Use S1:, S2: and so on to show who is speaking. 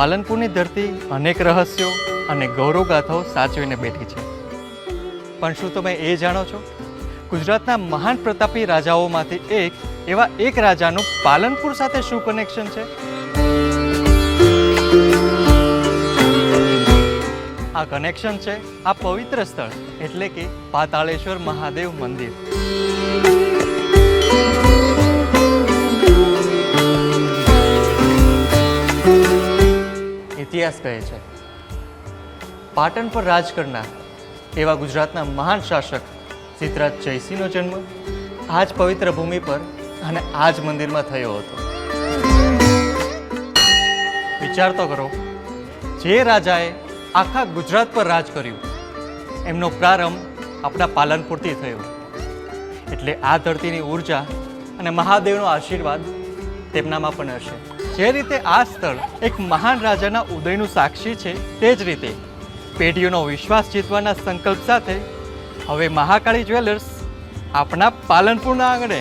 S1: પાલનપુરની ધરતી અનેક રહસ્યો અને ગૌરવગાથાઓ સાચવીને બેઠી છે. પણ શું તમે એ જાણો છો, ગુજરાતના મહાન પ્રતાપી રાજાઓમાંથી એક રાજાનું પાલનપુર સાથે શું કનેક્શન છે? આ કનેક્શન છે આ પવિત્ર સ્થળ એટલે કે પાતાળેશ્વર મહાદેવ મંદિર. ઇતિહાસ કહે છે પાટણ પર રાજ કરનાર એવા ગુજરાતના મહાન શાસક સિદ્ધરાજ જયસિંહનો જન્મ આ જ પવિત્ર ભૂમિ પર અને આ જ મંદિરમાં થયો હતો. વિચાર તો કરો, જે રાજાએ આખા ગુજરાત પર રાજ કર્યું એમનો પ્રારંભ આપણા પાલનપુરથી થયો. એટલે આ ધરતીની ઉર્જા અને મહાદેવનો આશીર્વાદ તેમનામાં પણ હશે. જે રીતે આ સ્થળ એક મહાન રાજાના ઉદયનું સાક્ષી છે, તે જ રીતે પેઢીઓનો વિશ્વાસ જીતવાના સંકલ્પ સાથે હવે મહાકાળી જ્વેલર્સ આપણા પાલનપુરના આંગણે